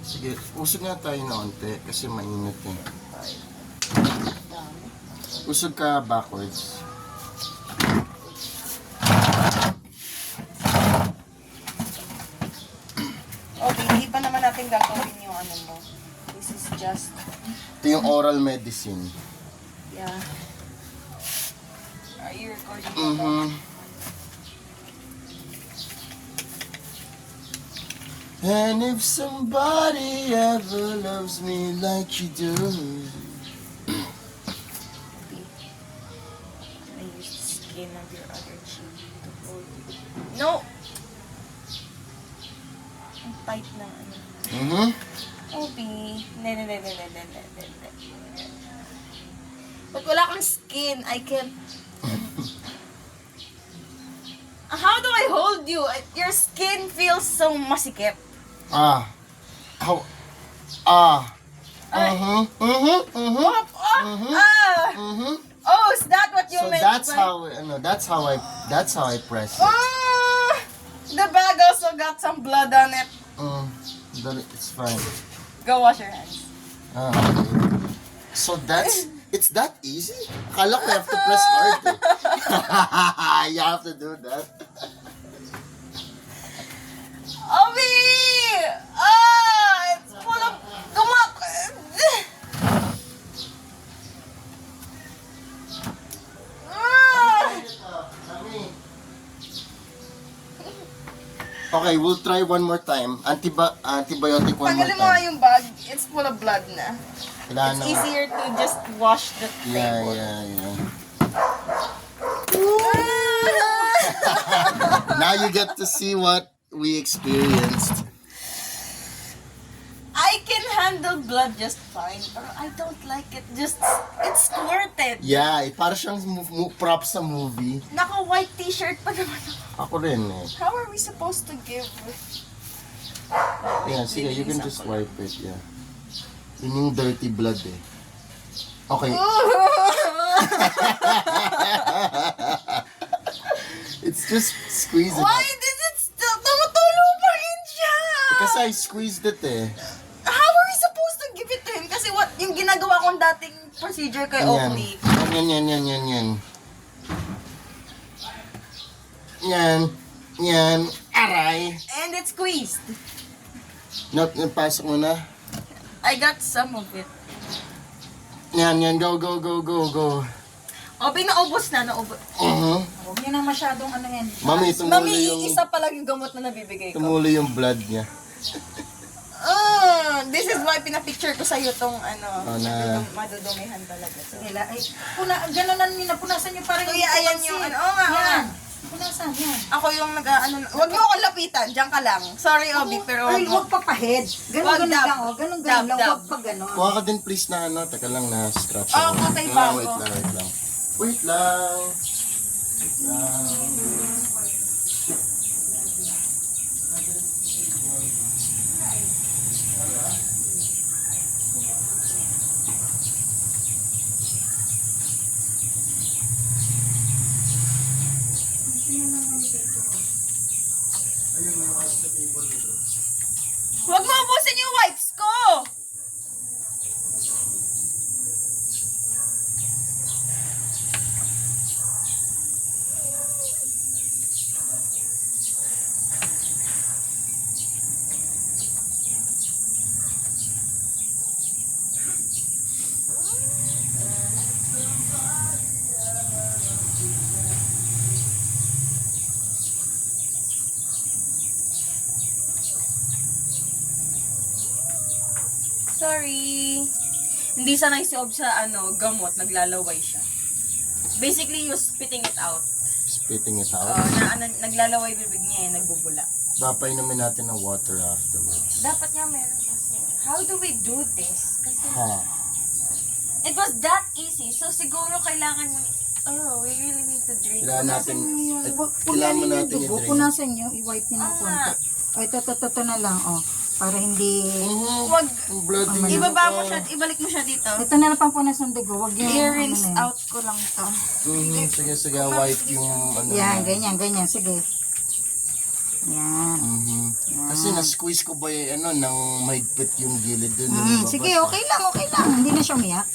Sige, usog nga tayo na onte kasi mainit eh. Usog ka backwards. Okay, hindi pa naman natin gagawin yung ano mo. This is just, Ito yung oral medicine. yeah. Are you recording? And if somebody ever loves me like you do. I use the skin of your other cheek to hold you. No! Ang tight na ano. Obi. Ne. Pag wala kang skin, I can... How do I hold you? Your skin feels so masikip. How? Oh, is that what you So meant? that's by- how, that's how I press it. The bag also got some blood on it. It's fine. Go wash your hands. Okay. So it's that easy? Akala ko I have to press hard eh. You have to do that. Obi! It's full of... Come on! Okay, we'll try one more time. Antibiotic one more Tanggalin mo nga time. yung bag. It's full of blood na. Kailangan It's na nga. easier to just wash the Yeah. table. Now you get to see what we experienced. I can handle blood just fine, but I don't like it. It's squirted. Yeah, para siyang prop sa movie. Naka-white t-shirt pa naman ako. Ako rin eh. How are we supposed to give? Yeah, sige, you can just wipe it, yeah. Yun yung dirty blood eh. Okay. It's just squeeze it Why out. did it still? Tumutulo pa rin siya! Because I squeezed it eh. How are we supposed to give it to him? Kasi what yung ginagawa kong dating procedure kay Yan. Oakley. Yan. Aray. And it's squeezed. Napasok mo na. I got some of it. Yan. Go. O, naubos na, naubos. Huwag niyo na masyadong ano yan. Mami, Mami, isa pa lang yung gamot na nabibigay ko. tumulo yung blood niya. This is why pinapicture ko sa'yo tong ano, na- madudumihan talaga. So, Ganunan niyo na, punasan niyo parang Kuya, ayan yung ano, oo nga. Yan. Punasan, yan. Ako yung wag mo akong lapitan, diyan ka lang. Sorry, Obi, pero Ay, huwag papahid. Wag Ganun dab. lang, oh. Ganun Dab, lang. dab. Huwag pa ganun. Kuha ka din please na ano. Teka lang na scratch Oh, ako. okay, Ah, bago. Wait lang. Huwag mo ubusin yung wipes ko! Sorry. Hindi sanay si Ob sa gamot, naglalaway siya. Basically, you're spitting it out. Spitting it out. Naglalaway bibig niya nagbubula. Dapat inumin natin ng water afterwards. Dapat nga meron kasi. How do we do this? Kasi it was that easy. So siguro kailangan mo we really need to drink. Kailangan natin, Kailangan mo natin dugo. i-drain. Punasan niyo, i-wipe niyo ng konti. O, ito na lang, oh. Para hindi... Wag, Ang blood ibaba mo siya, ibalik mo siya dito. Ito na lang pang punas ng dugo. Huwag yung... I-rinse ano na yan. out ko lang to. Sige, wipe yung ano. Yan, ganyan. Sige. Yan. Mhm. Kasi na-squeeze ko ba yung nang mahigpit yung gilid dun. Sige, okay lang, okay lang. Hindi na siya umiyak.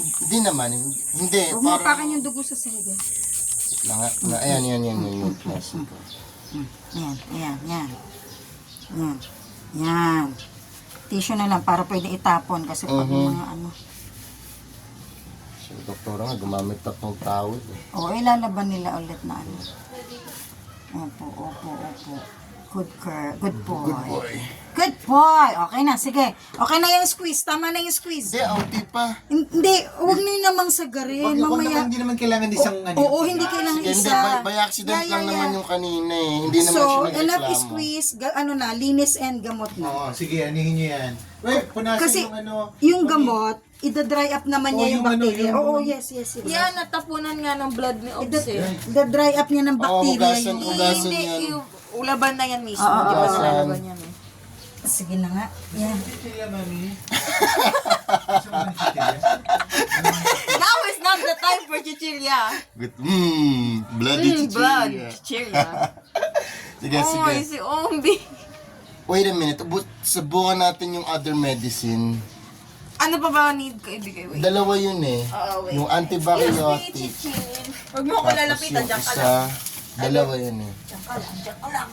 Hindi naman. Hindi. Huwag mo pakan yung dugo sa sahig. Ayan, yung plastic ko. Yan. Yan. Tissue na lang para pwede itapon kasi pag yung mga ano. So, doktora nga, gumamit tatlong tawid. O, ilalaban nila ulit na ano. Opo. Good boy. Good boy. Good boy. Okay na, sige. Okay na yung squeeze. Tama na yung squeeze. Hindi, outie pa. Hindi, huwag na yun namang sagarin. Mamaya. Hindi naman kailangan isang ano. Oo, hindi kailangan Sige, hindi, isa. by accident lang naman yung kanina eh. Hindi naman So, siya enough nagreklamo. squeeze, linis and gamot na. Oo, sige, anihin nyo yan. Wait, punasan Kasi yung ano. yung gamot, ida-dry up naman niya yung yung ano, bacteria. yung- Oo, yes. Yan, natapunan nga ng blood ni Obs eh. Ida-dry up niya ng bacteria yung... Hugasan yan. Yung ulaban na yan mismo. Oo, Di ba hugasan. nalalaban yan eh. Sige na nga. Yan. Chichirya, mami. Now is not the time for chichirya. With, bloody Blood. chichirya. Chichirya. Sige, Oh, sige. si Ombi. Wait a minute. Subukan natin yung other medicine. Ano pa ba need ko ibigay? Wait. Dalawa yun eh. Oo, wait. Yung antibiotic. Huwag mo ako Tapos lalapitan. yung Diyan ka isa, lang. dalawa yun eh. Diyan ka lang.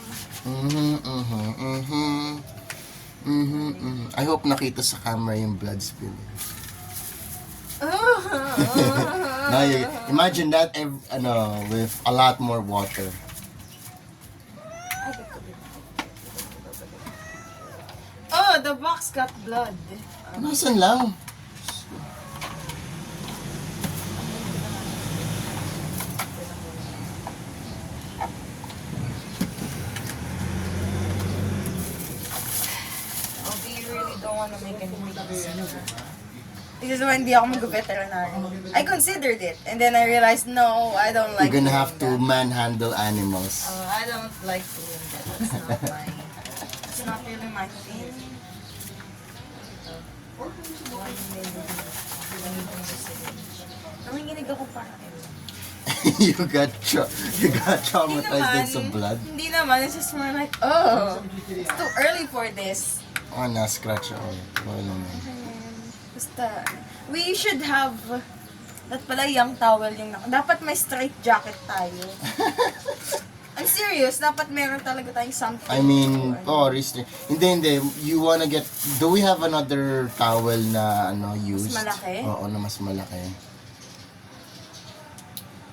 I hope nakita sa camera yung blood spill. Now, imagine that with a lot more water. Oh, the box got blood. Nasaan lang? Oh, you really don't want to make any mistakes. This is why hindi ako mag-veterinary. I considered it, and then I realized, no, I don't like You're gonna doing have to that. manhandle animals. I don't like doing that. It's not really my thing. Nanginginig ako para you got traumatized din sa blood. Hindi naman. It's just more like, oh, it's too early for this. Oh, na-scratch ako. Wala naman. Basta, we should have, that pala yung towel yung, dapat may straight jacket tayo. I'm serious, dapat meron talaga tayong something. I mean, restrict. Hindi. You wanna get, do we have another towel na used? Mas malaki? Oo, na mas malaki.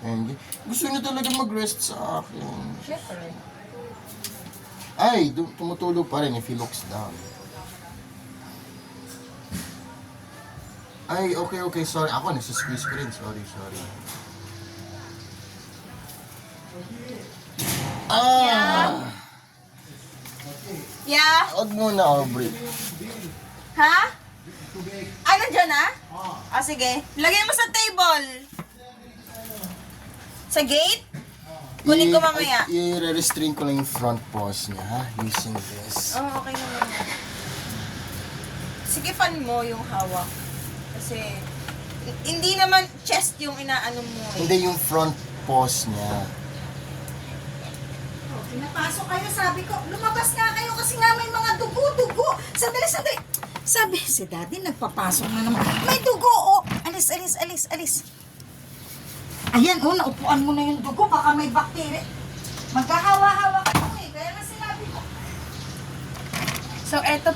And, gusto niya talaga mag-rest sa akin. Syempre. Ay, tumutulog pa rin if he looks down. Ay, okay, sorry. Ako, nasa-squeeze ko rin. Sorry. Yeah? Huwag muna, Aubrey. Ha? Ay, nandiyan na? Sige. Lagay mo sa table. Sa gate? Kunin ko mamaya. I-restrain ko lang yung front paws niya, ha? Using this. Oh, okay naman. Sikipan mo yung hawak. Kasi, hindi naman chest yung inaano mo eh. Hindi yung front paws niya. Pinapasok kayo, sabi ko, lumabas nga kayo kasi nga may mga dugo. Sandali. Sabi, si daddy nagpapasok na naman. May dugo, oh. Alis. Ayan, naupuan mo na yung dugo, baka may bakterya. Magkahawa-hawa ka mo eh, kaya nga sinabi ko. So, eto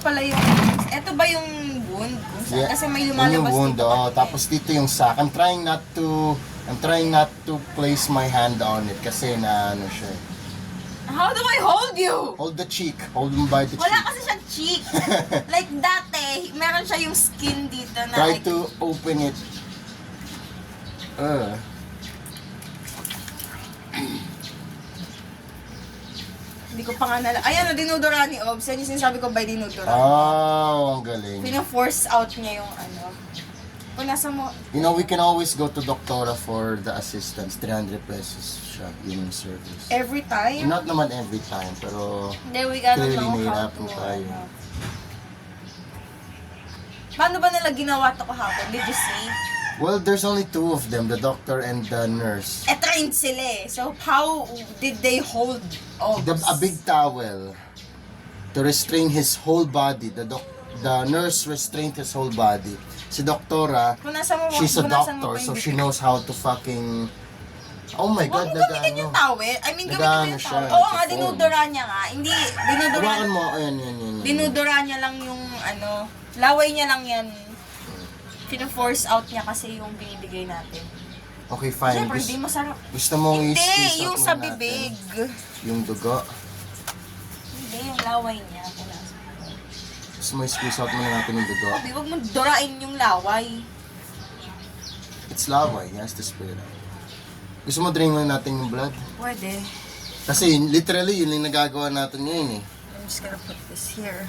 ba yung wound? Kung saan? Kasi may yun lumalabas yung wound, dito. tapos dito yung sack. I'm trying not to place my hand on it kasi na siya. How do I hold you? Hold the cheek. Hold him by the Wala cheek. kasi siyang cheek. Like dati, meron siya yung skin dito na Try like, to open it. hindi ko pa nga nala. Ayan, dinudura ni Obs. Yan yung sinasabi ko by dinudura. Ang galing. Pina-force out niya yung ano. Kung nasa mo, We can always go to Doctora for the assistance. 300 pesos siya, yung service. every time. Not naman every time, pero Then we gotta clearly know how to. nahihirapan tayo. Paano ba nila ginawa to kahapon? Did you see? Well, there's only two of them, the doctor and the nurse. Trained sila eh. So, how did they hold Ogs? A big towel to restrain his whole body. The nurse restrained his whole body. Si doktora, Punasan mo, she's a punasan mo doctor, pa so yung she knows how to fucking... Oh my Huwag God, mo gamitin yung towel. I mean, gamitin mo Nag-ano yung siya, towel. Oo nga, phone. dinudura niya nga. Hindi, Hawakan mo, ayan. dinudura niya lang yung laway niya lang yan. Pina-force out niya kasi yung binibigay natin. Okay, fine. Siyempre, hindi masarap. Gusto mong Hindi, i-squeeze out yung mo sa natin bibig. yung dugo. Hindi, yung laway niya. Gusto mo i-squeeze out mo natin yung dugo. Sabi, huwag mo durain yung laway. It's laway, he has to spit it out. Gusto mo drain mo natin yung blood? Pwede. Kasi literally, yun yung nagagawa natin ngayon eh. I'm just gonna put this here.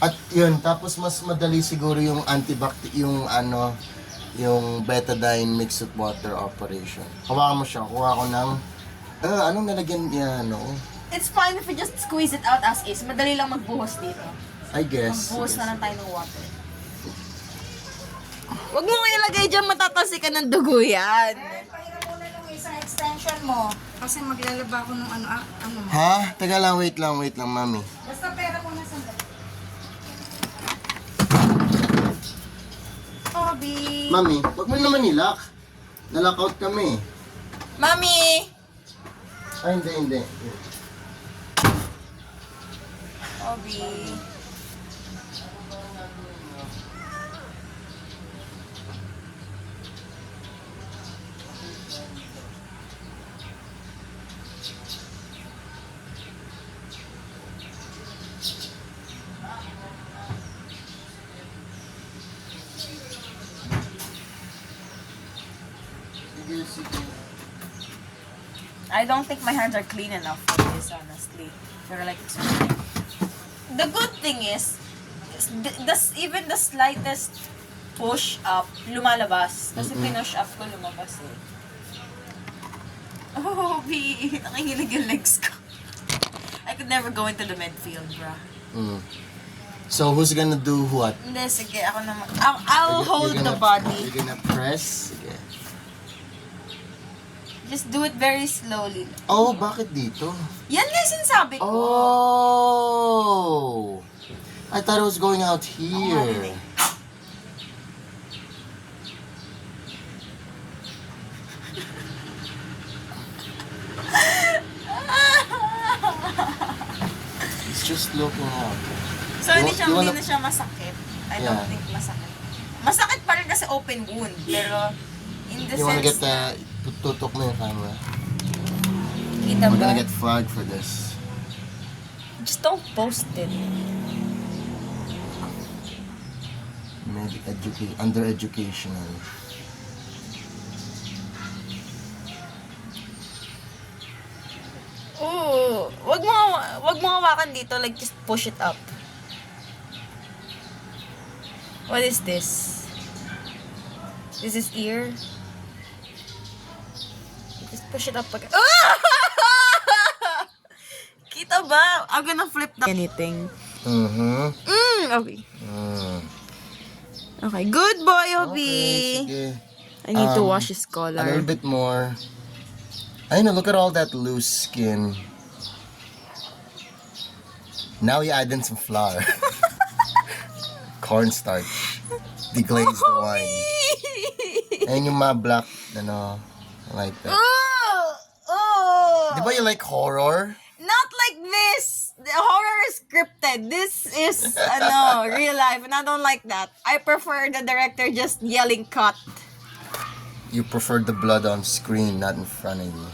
At yun, tapos mas madali siguro yung yung betadine mixed with water operation. Hawakan mo siya, kuha ko ng, anong nalagyan niya, It's fine if we just squeeze it out as is. Madali lang magbuhos dito. I guess. Magbuhos na lang tayo ng water. Huwag mo ilagay dyan, matatasi ka ng dugo yan. Pahinga muna nung isang extension mo. Kasi maglalaba ako ng ano. Ha? Teka lang, wait lang, mami. Basta pera muna sandali. Obi! Mami, wag mo naman nilak. Nalock out kami. Mami! Ay, hindi. Obi. I don't think my hands are clean enough for this, honestly. They're like extremely. The good thing is, even the slightest push up, lumalabas. Kasi pinush up ko, lumabas eh. Oh, B, nakikinig yung legs ko. I could never go into the med field, bruh. So, who's gonna do what? Hindi, sige, ako naman. I'll hold the body. You're gonna press? Sige. Just do it very slowly. Oh, bakit dito? Yan nga yung sinasabi ko. Oh! I thought it was going out here. It's just looking out. So, hindi You wanna- na siya masakit. I Yeah. don't think masakit. Masakit pa rin kasi open wound. Pero, in the You wanna sense get tutok mo yung camera? kita We're ba? gonna get flagged for this. Just don't post it. Maybe under educational. Oo. Wag mo hawakan dito. Like, just push it up. What is this? This is ear. Just push it up again. Ah! Kita ba? I'm gonna flip down anything. Okay. Okay, good boy, Obi. Okay, sige. I need to wash his A little collar. bit more. I know, look at all that loose skin. Now you add in some flour. Cornstarch. Deglaze the wine. And yung mga black, like that. Di ba you like horror? Not like this. The horror is scripted. This is real life, and I don't like that. I prefer the director just yelling cut. You prefer the blood on screen, not in front of you.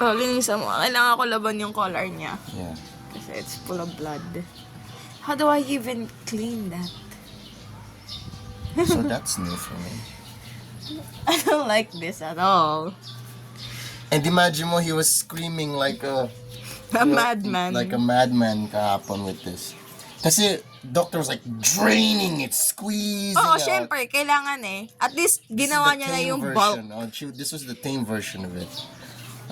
Oh, linisan mo. Kailangan ko laban yung collar niya. Yeah. Kasi it's full of blood. How do I even clean that? So that's new for me. I don't like this at all. And imagine mo, he was screaming like a Madman. Like a madman kahapon with this. Kasi doctor was like draining it, squeezing Oo, out. syempre. Kailangan eh. At least, ginawa niya na yung bulk. This was the tame version of it.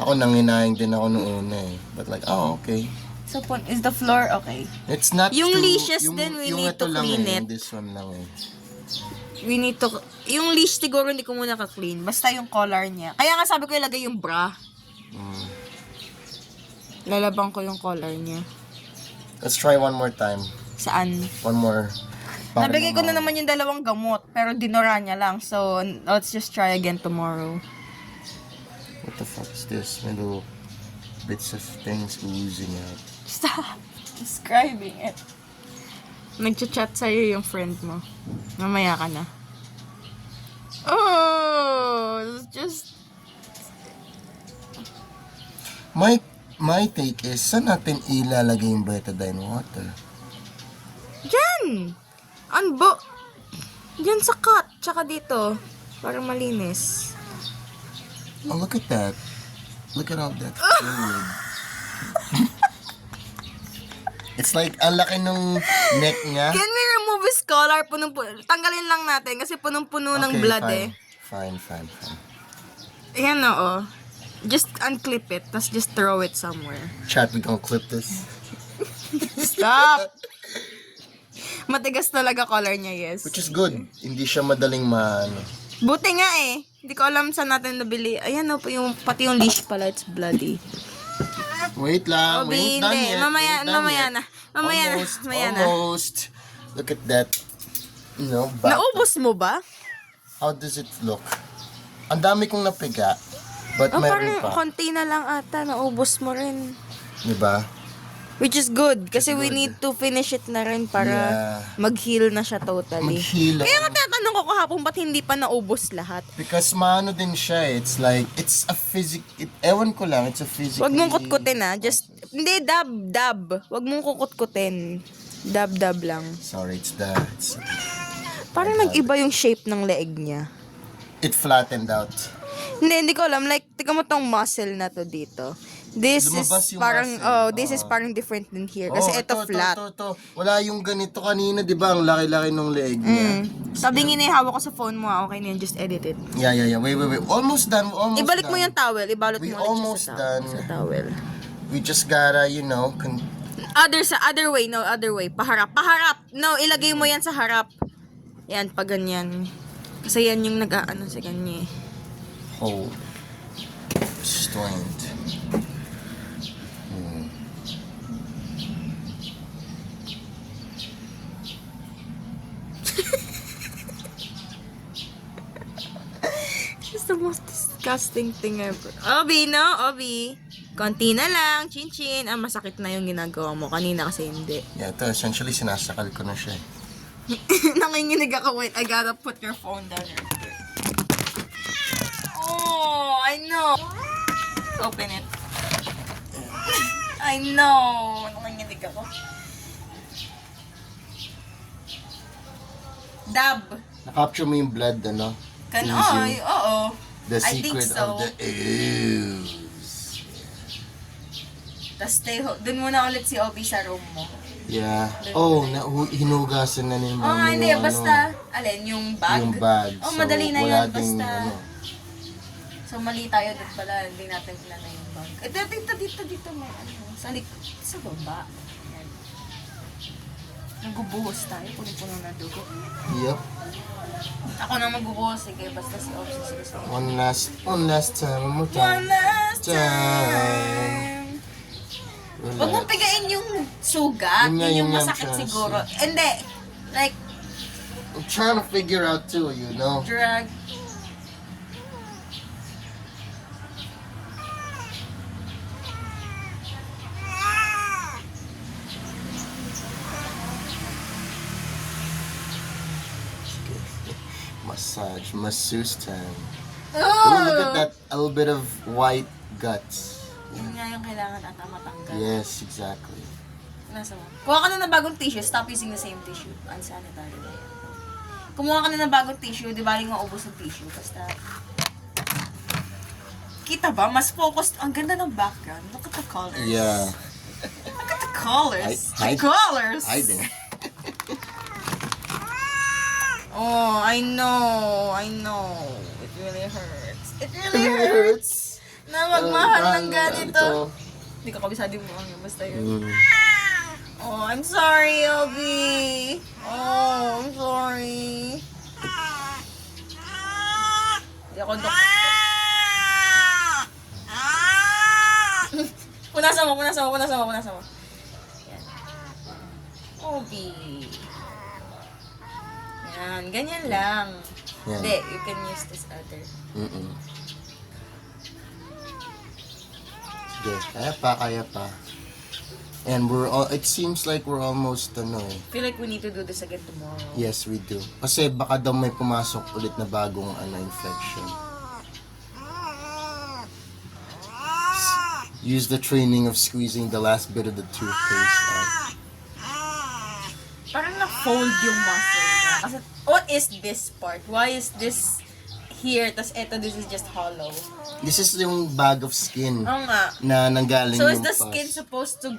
Ako nanginayang din ako noong una eh. But like, okay. So, is the floor okay? It's not Yung too- leashes din, we yung need ito to lang clean eh, it. This one lang eh. We need to, yung leash siguro hindi ko muna ka-clean. Basta yung collar niya. Kaya nga sabi ko ilagay yung bra. Lalabang ko yung collar niya. Let's try one more time. Saan? One more. Para Nabigay ko na naman yung 2 gamot, pero dinura niya lang. So, let's just try again tomorrow. What the fuck is this? May little bits of things oozing out. Stop describing it. Nagchat-chat sa'yo yung friend mo. Mamaya ka na. Oh, it's just... My take is, saan natin ilalagay yung betadine water? Diyan! Diyan sa cut, tsaka dito. Para malinis. Oh, look at that. Look at all that fluid. It's like, ang laki nung neck niya. Can we remove his collar? Tanggalin lang natin kasi punong-puno ng blood eh. Fine. Ayan oo. Just unclip it, tapos just throw it somewhere. Chat, we gonna clip this. Stop! Matigas talaga collar niya, yes. Which is good. Hindi siya madaling Buti nga eh. Hindi ko alam saan natin nabili. Ayan o, pati yung leash pala, it's bloody. Wait lang. Obi, We ain't done hindi. yet. Mamaya na. Almost. Look at that. Back. Naubos mo ba? How does it look? Ang dami kong napiga. But Oh, meron parang pa. konti na lang ata. Naubos mo rin. Diba? Which is good. Kasi we need to finish it na rin para Yeah. mag-heal na siya totally. Mag-heal. Kaya nga tatanong ko kahapon, ba't hindi pa naubos lahat? Because maano din siya. It's like, it's a ewan ko lang, it's a physical. Huwag mong kutkutin ah. Just, hindi, dab. Huwag mong kukutkutin. Dab lang. Sorry, it's Parang nag-iba yung shape ng leeg niya. it flattened out. Hindi ko alam. Like, tika mo tong muscle na to dito. This Lumabas is yung parang, muscle. this is parang different than here. Kasi ito flat. To. Wala yung ganito kanina, di ba? Ang laki-laki ng leeg niya. Sabi nga hawak ko sa phone mo, okay na yun, just edit it. Yeah. Wait. Almost done. Ibalik mo yung towel, ibalot We mo ulit siya almost sa done. towel. We just gotta, Other way. Paharap. No, ilagay mo yan sa harap. Yan, pag ganyan. Kasi yan yung nag-aano sa kanya eh. hold. Restrained. It's the most disgusting thing ever. Obi. Konti na lang, chin-chin. Masakit na yung ginagawa mo. Kanina kasi hindi. Yeah, ito essentially sinasakal ko na siya. Nanginginig ako. Wait, I gotta put your phone down here. Oh, I know. Open it. I know. Nanginginig ako. Dab. Na-capture mo yung blood, ano? Oo. The I think secret so. of the ooze. Tapos dun muna ulit si Obi sa room mo. Yeah. Oh, hinugasan na ni Mami Hindi. yung Basta, alin, yung bag? Yung bag. Oh, So, madali na wala yun. ding, Basta. ano. So, mali tayo doon pala. Hindi natin na yung bag. Dito may ano. Sa baba. Yan. Nagbubuhos tayo. Puno-puno na dugo. Yep. Ako na magbubuhos. Sige, basta si Obi. Sige. One last time. One more time. One last time. Huwag mo pigain yung sugat. Yun nga, Yun yung yun nga, masakit Chelsea. siguro. Hindi. Like, I'm trying to figure out too, drag. Masseuse time. Oh! Oh, look at that. A little bit of white guts. Yun nga yung kailangan ata matanggal. Yes, exactly. Nasa mo? Kuha ka na ng bagong tissue. Stop using the same tissue. Unsanitary. Kumuha ka na ng bagong tissue. Di ba rin maubos ng tissue. Basta... Kita ba? Mas focused. Ang ganda ng background. Look at the colors. Yeah. Look at the colors. Hi- The colors. Hi there. Oh, I know. It really hurts. It really hurts. Na magmahal ng ganito. Hindi ko kabisado mo ang basta yun. Oh, I'm sorry, Obi. Oh, I'm sorry. ako punasan mo. Yan. Obi. Yan, ganyan lang. Yan. Hindi, you can use this other. Sige, kaya pa. And it seems like we're almost, I feel like we need to do this again tomorrow. Yes, we do. Kasi baka daw may pumasok ulit na bagong infection. Use the training of squeezing the last bit of the toothpaste out. Parang na-fold yung muscle niya. Kasi, what is this part? Why is this here? Tas eto, this is just hollow. This is yung bag of skin Oo nga. na nanggaling So yung is the pus. skin supposed to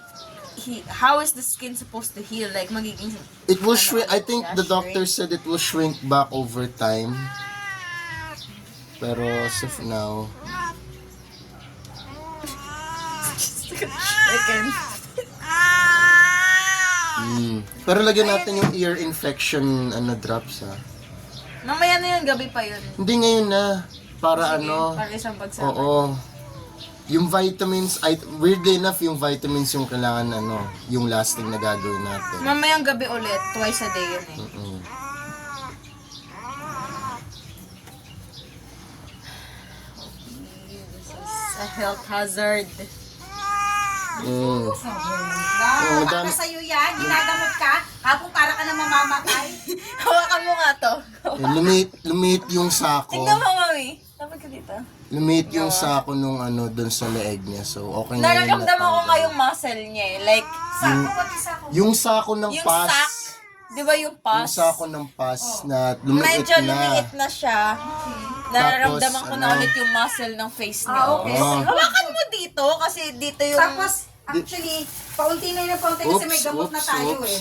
how is the skin supposed to heal? Like magiging It will shrink. I think siya, the doctor said it will shrink back over time. Pero as of now, Second. Pero lagyan natin yung ear infection drops ha. Mamaya na yun, gabi pa yun. Hindi ngayon na. Para Sige, para isang pagsama. Oo. Yung vitamins, weirdly enough, yung vitamins yung kailangan yung last thing na gagawin natin. Mamayang gabi ulit, twice a day yun eh. This is a health hazard. Baka sa'yo yan, ginagamot ka, habang para ka na mamamatay. Hawakan mo nga to. Lumit yung sako. Tingnan mo, mami. Dapat ka dito. Lumit yung sako nung dun sa leeg niya. So, okay na yun. Nararamdaman ko nga yung muscle niya eh. Like, Yung sako ng yung pus. sack. Di ba yung pus? Yung sako ng pus na lumiit Medyo na. lumiit na siya. Nararamdaman ko na ulit yung muscle ng face niya. okay. Hawakan mo dito kasi dito yung... Tapos, actually, paunti na yung paunti kasi may gamot na tayo eh.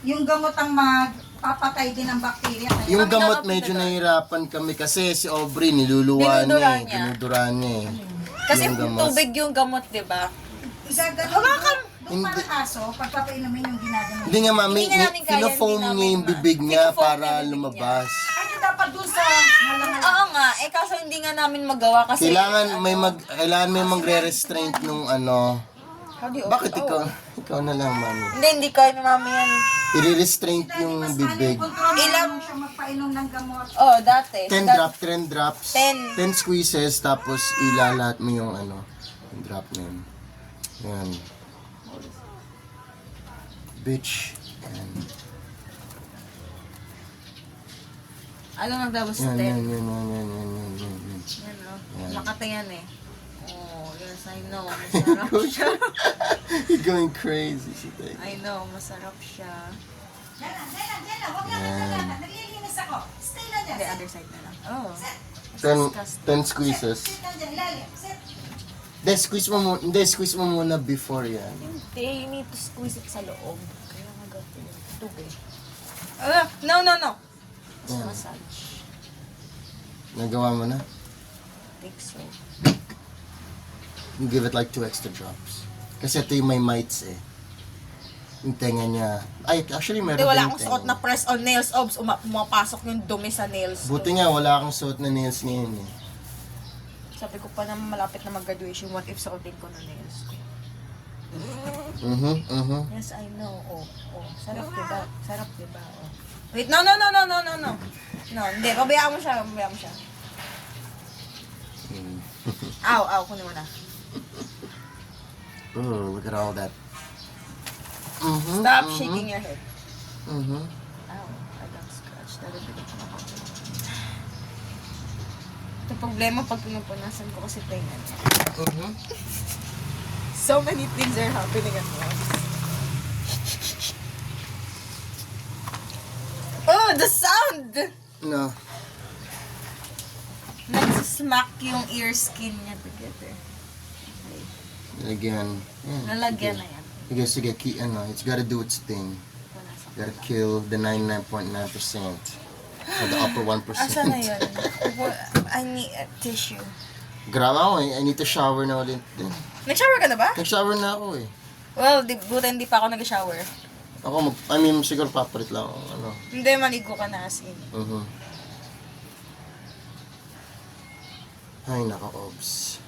Yung gamot ang magpapatay din ng bacteria. Kaya Yung gamot medyo nahirapan kami kasi si Aubrey niluluwa Dinudura niya. niya. Dinudura niya eh. Kasi Yung gamot. tubig yung gamot, di ba? Hawakan! Doon para aso, pagpapainumin yung ginagawa. Hindi nga mami, Hindi nga namin kaya, pino-foam hindi niya namin yung bibig niya Pino-foam para niya yung bibig lumabas. Ano dapat doon sa halangan? Oo nga, eh kaso hindi nga namin magawa kasi... Kailangan may magre-restraint nung How do you Bakit open- ikaw na lang mami. Hindi kaya ni mami yan. I-restraint yung bibig. Ilang siya magpainom ng gamot. Oh, dati. 10 drops. 10. 10 squeezes, tapos ilalat mo yung yung drop na yun. Yan. Bitch. Yan. Ano nang tapos Yan, 10? yan. Yan, oh. Makata yan eh. Oh, yes, I know. Masarap siya. You're going crazy today. I know, masarap siya. Diyan na. Huwag lang nagkagana. Naglilinis ako. Stay lang dyan. The other side na lang. Oh. 10 squeezes. Sit lang dyan, ilalim. Sit. Squeeze mo muna before yan. Hindi, you need to squeeze it sa loob. Kaya nga gawin yung tubig. No. Just Yeah. massage. Nagawa mo na? I think so. You give it like 2 extra drops. Kasi ito yung may mites eh. Yung tenga niya. Ay, actually meron Hindi, wala din akong suot na press on nails. Obs, pumapasok yung dumi sa nails ko. Buti nga, wala akong suot na nails ngayon eh. Sabi ko pa naman malapit na mag-graduation, what if suotin ko na nails ko? Yes, I know. Oh. Sarap diba? Oh. Wait, no. No, hindi. Pabayaan mo siya. Ow, kunin mo na. Oh, look at all that. Stop shaking your head. Mhm. Ow, I got scratched. Ito problema pag pinupunasan ko kasi tenga niya. So many things are happening at once. Oh, the sound! No. Nagsismack yung ear skin niya together. Again. Nalagyan na yan. Sige, it's gotta do its thing. Gotta kill the 99.9% or the upper 1%. Asa na yun? I need a tissue. Grabe ako eh. I need to shower na ulit din. Nag-shower ka na ba? Nag-shower na ako eh. Well, buta hindi pa ako nag-shower. Ako, siguro papalit lang ako, Hindi, maligo ka na as in. Ay, naka-obs.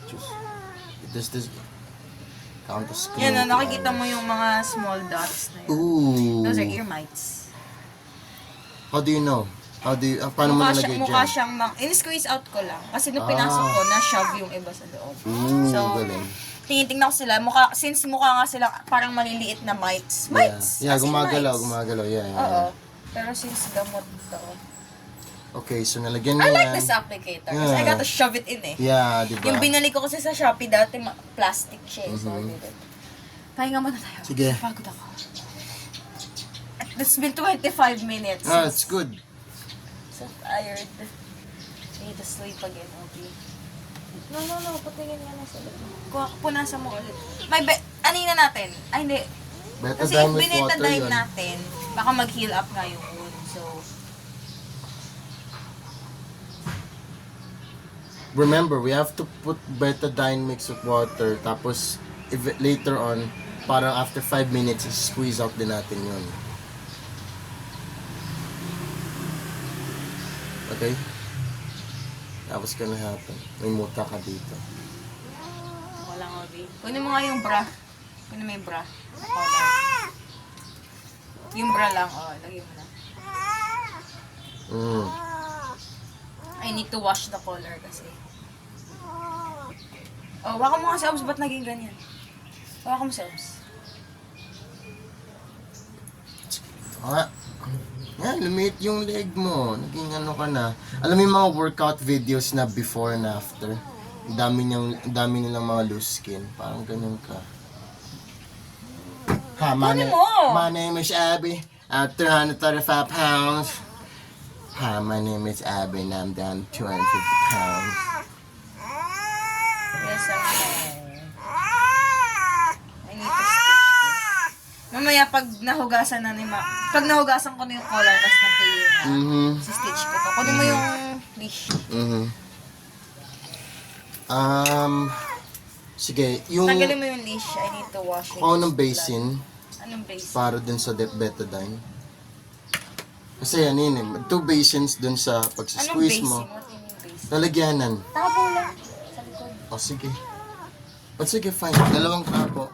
Just, does this count as Yan na, nakikita mo yung mga small dots na yun. Ooh. Those are ear mites. How do you know? Paano mo nalagay Mukha dyan? siyang, in-squeeze out ko lang. Kasi nung pinasok ko, na-shove yung iba sa loob. Ooh, So, galing. tinitingnan ko sila, since mukha nga sila parang maliliit na mites. Mites! Yeah, As in gumagalaw, mites. Yeah. Oo. Pero since gamot to, Okay, so nalagyan I mo like yan. this applicator. Kasi I Yeah. gotta shove it in eh. Yeah, di ba? Yung binali ko kasi sa Shopee dati, plastic siya eh. So, I did it. Pahinga muna tayo. Sige. Pagod ako. It's been 25 minutes. Ah, it's good. So tired. Need to sleep again, okay? No. Patingin nga na sa loob. Punasan mo ulit. Anina natin. Ay, hindi. Kasi Betadine with water binetadine yun. natin, baka mag-heal up nga yung wound. So, Remember, we have to put betadine mixed with water. Tapos, if later on, parang after 5 minutes, squeeze out din natin yun. Okay? That was gonna happen. May muta ka dito. wala nga, babe. Kunin mo nga yung bra. Kunin mo yung bra. Yung bra lang, lagay mo na. I need to wash the collar kasi. Waka mo nga si Obs, ba't naging ganyan? Waka mo si Obs. Yan, lumit yung leg mo. Naging ano ka na. Alam mo yung mga workout videos na before and after? Ang dami nilang mga loose skin. Parang ganun ka. Hi, Kunin mo! my name is Abby. I'm 335 pounds. Hi, my name is Abby and I'm down 250 pounds. Yes, I know. I need to stitch this. Mamaya pag nahugasan ko na yung collar, tapos nagtuyo na, stitch ko to. Kunin mo yung leash. Sige, yung Tanggalin mo yung leash. I need to wash it. ng basin Anong basin? para dun sa betadine. Kasi yan yun eh. 2 basins dun sa Anong pag-squeeze basin? mo. What do you mean basin? Lalagyanan. Tabo lang. Sa likod. O sige. O sige, fine. 2 kapo.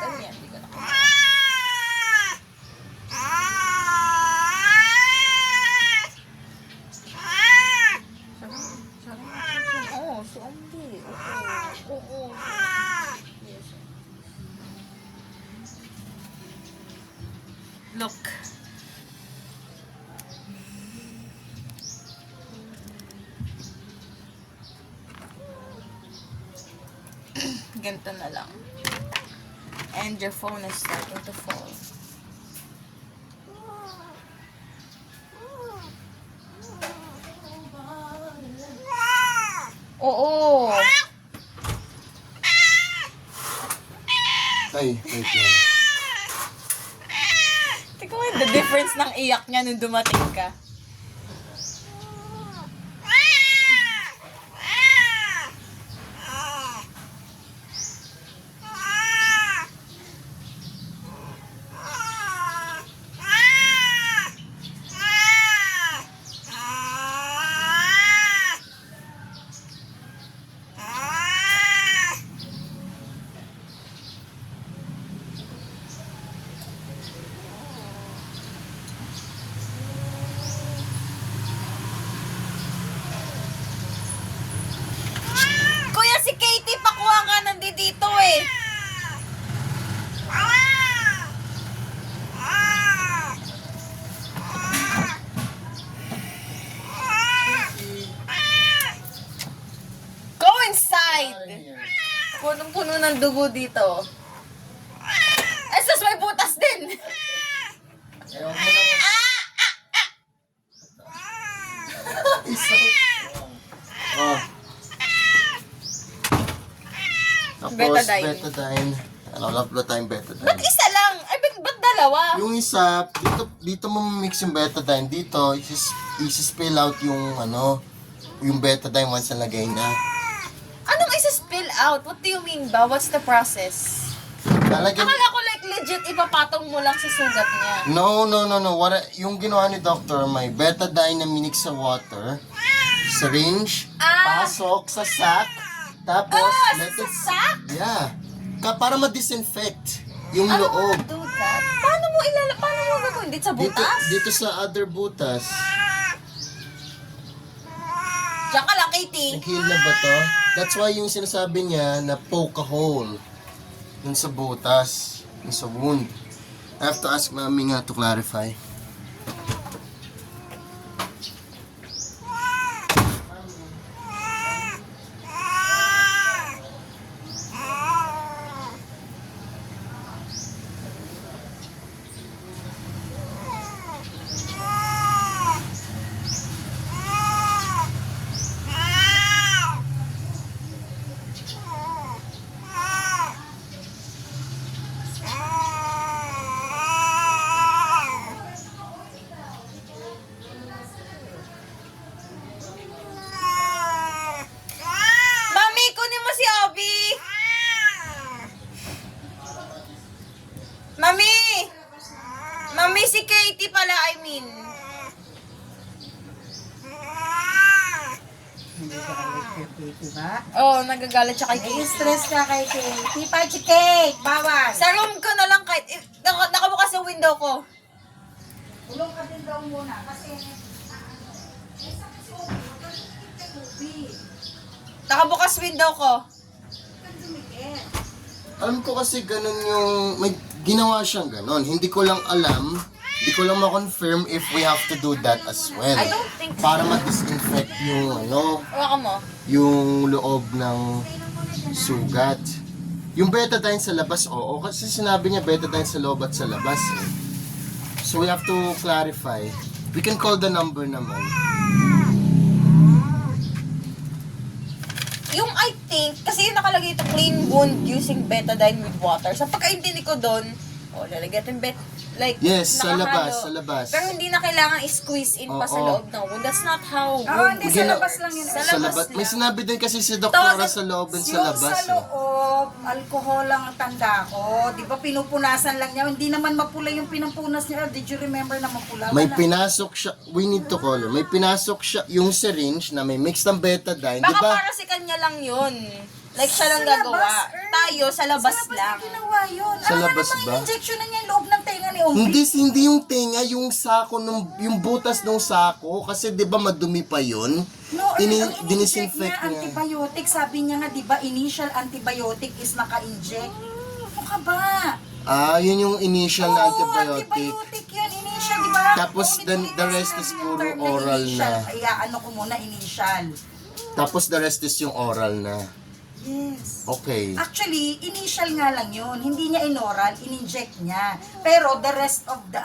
Ganyan, hindi ko na. Oo, zombie. Oo. Yes. Look. Ganito na lang. And your phone is starting to fall. Oo. Ay, wait lang. Tingnan mo the difference ng iyak niya nung dumating ka. Kuya, si Katie, pakuha nga nandito eh. Go inside! Punong-puno ng dugo dito. Esos, may butas din! Oh. Tapos, Betadine. betadine. Wala tayong betadine. Ba't isa lang? Ay, ba't dalawa? Yung isa, dito mo mix yung betadine. Dito, isi-spill out yung yung betadine once nalagay na. Anong isa-spill out? What do you mean ba? What's the process? Lalagyan, Akala ko like legit ipapatong mo lang sa sugat niya. no. Yung ginawa ni doctor, may betadine na minix sa water, syringe, pasok sa sack, tapos let it... Sack? Yeah. Para ma-disinfect yung Ano loob. mo do that? Paano mo gagawin? Dito sa butas? Dito sa other butas. Diyan ka lang, Katie. Nag-heal na ba to? That's why yung sinasabi niya na poke a hole dun sa butas, dun sa wound. I have to ask mami nga to clarify. Mami, kunin mo si Obi! Mami! Mami, si Katie pala, I mean. Hindi ka kay Katie ba? Oh, nagagalit siya kay Katie. Stress ka kay Katie. Pachi cake! Bawas! Sa room ko na lang kahit, nakabukas yung window ko. Ulong ka din daw muna kasi Nakabukas window ko. Alam ko kasi ganun yung... May ginawa siyang ganun. Hindi ko lang alam, hindi ko lang ma-confirm if we have to do that as well. I don't think so. Para ma-disinfect yung Hawakan mo. yung loob ng sugat. Yung betadine sa labas, oo. Kasi sinabi niya betadine sa loob at sa labas. Eh. So we have to clarify. We can call the number naman. Yung I think, kasi yung nakalagay ito, clean wound using betadine with water. Sa pagkaintindi ko doon, lalagyan yung like, Yes, sa nakahalo. labas, sa labas. Pero hindi na kailangan i-squeeze in pa sa Oo. loob ng wound. That's not how Oo, wound hindi sa Gina- labas lang yun. Sa labas May lang. sinabi din kasi si doktora Tapos, sa loob and sa Yung labas. sa Eh. loob, alcohol lang ang tanda ko. Di ba pinupunasan lang niya? Hindi naman mapula yung pinampunas niya. Did you remember na mapula? May Wala. pinasok siya, we need to call her. May pinasok siya yung syringe na may mix ng betadine, di Baka ba? para si kanya lang yun. Like siya lang Sa gagawa. labas, Earl. Tayo sa labas Sa labas lang. na ginawa yun. Sa Ano labas namang ba? injection na niya yung loob ng tenga ni Obi? Hindi yung tenga, yung sako, yung butas ng sako. Kasi di ba madumi pa yun? No, ang Dinisinfect niya, niya. antibiotic. Sabi niya nga, di ba, initial antibiotic is naka-inject. Ano ka ba? Yun yung initial na Oo, antibiotic. antibiotic yun, initial, di ba? Tapos, Paulit-ulit the na rest is sinasabi puro yung term oral initial. na. Ay, ano ko muna, initial. Tapos the rest is yung oral na. Yes. Okay. Actually, initial nga lang yun. Hindi niya inoral, in-inject niya. Pero the rest of the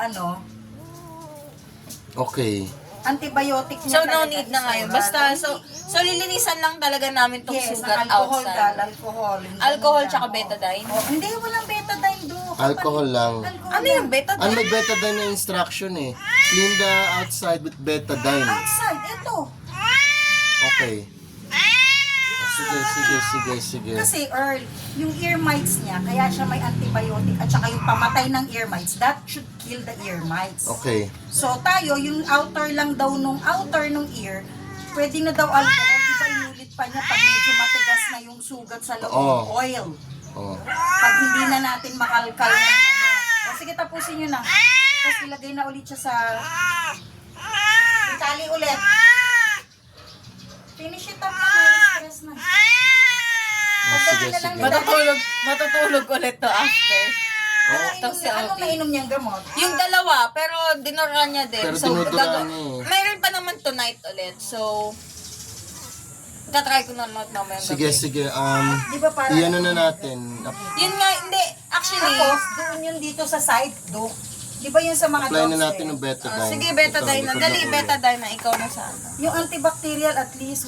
Okay. antibiotic niya So no talaga need is na ngayon. oral. Basta, so lilinisan lang talaga namin tong Yes, sugat alcohol outside. alcohol. Alcohol tsaka betadine. Oh, hindi, walang betadine do. Alcohol lang. Ano yung betadine? Ano may betadine na instruction eh. Clean the outside with betadine. Outside, ito. Okay. Sige. Kasi Earl, yung ear mites niya, kaya siya may antibiotic at saka yung pamatay ng ear mites, that should kill the ear mites. Okay. So tayo, yung outer lang daw nung ear, pwede na daw alcohol, di ba inulit pa niya pag medyo matigas na yung sugat sa loob, Oo. oil. Oh. Pag hindi na natin makalkal ng O sige, tapusin nyo na. Tapos ilagay na ulit siya sa... Itali ulit. Finish it up na, may stress na. Sige. Matutulog ulit to after. Ano si ano Obi. nainom niyang gamot? Yung dalawa, pero dinura niya din. Pero dinudura gaga- niya eh. Mayroon pa naman tonight ulit. So, tatry ko na lang mamaya. Sige. Di ba parang... Iyan na natin. Yun nga, hindi. Actually, Tapos, doon yun dito sa side, Dok. Di ba yun sa mga Apply na dogs natin ng betadine. sige, betadine na. Ito, Dali, likod na ulit. betadine na. Ikaw na sana. Yung antibacterial at least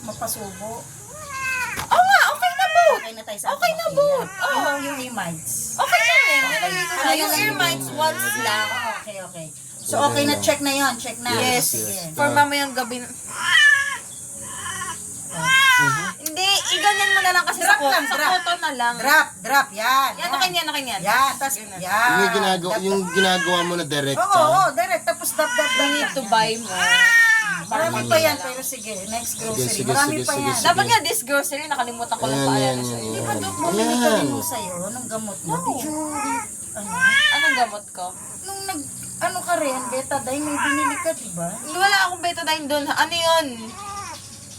mapasubo. Oo nga, okay na both. okay na tayo sa Okay na, both. Oo. Yung earmites. Okay na rin. Nilagay ko na. Yung earmites, once lang. Okay. So, okay na, check na yon, check na. Yes. Sige. For mamayang gabi. Hindi, iganyan mo na lang kasi Drop sa lang, sa drop. photo na lang. Drop, yan. Yan, akin yan, akin yan. Yan, tas, yan. Yung ginagawa mo na direct, Oo, direct. Tapos dab. We need to buy more. Marami pa yan, pero sige, next grocery. Sige, Marami sige, pa sige, yan. sige. Dapat nga this grocery, nakalimutan ko lang Ayan, paalala yan, sa'yo. yan, Di ba, Dok, Ayan. bumili ka rin mo sa'yo ng gamot mo? Did you, Anong gamot ko? nung ano ka rin, betadine, may binili ka, di ba? Wala akong betadine doon. Ano yun?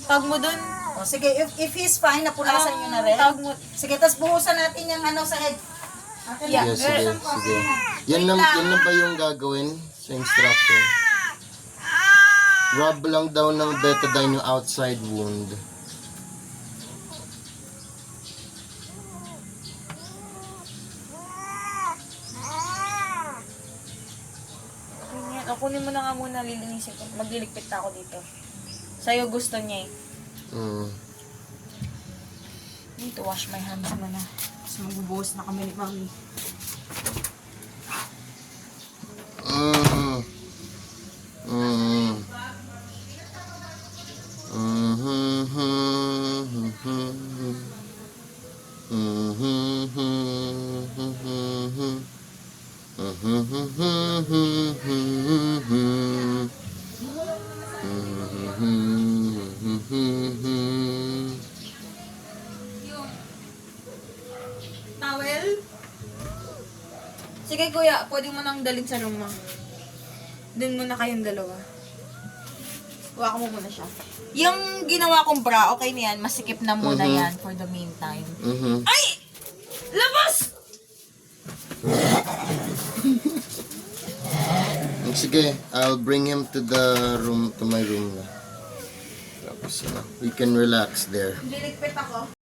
Tag mo doon. O, sige, if he's fine, napunasan nyo na rin. Tag mo. Sige, tapos buhusan natin yung ano sa head. Akin Yeah. na. Yes, sige. Yan lang ba yung gagawin sa instruction? Rub lang daw ng betadine yung outside wound. Ganyan. O, kunin mo na nga muna, lilinisin ko. Magliligpit na ako dito. Sa'yo gusto niya eh. Mm. Need to wash my hands muna. Tapos magbubuhos na kami ni Mami. Mm. Mm. Towel? Sige kuya, pwede mo nang dalhin sa room mo. Doon muna kayong dalawa. Huwag mo muna siya. Yung ginawa kong bra, okay na yan. Masikip na muna yan for the meantime. Ay! Labas! Sige, I'll bring him to the room, to my room na. Tapos, we can relax there. Liligpit ako.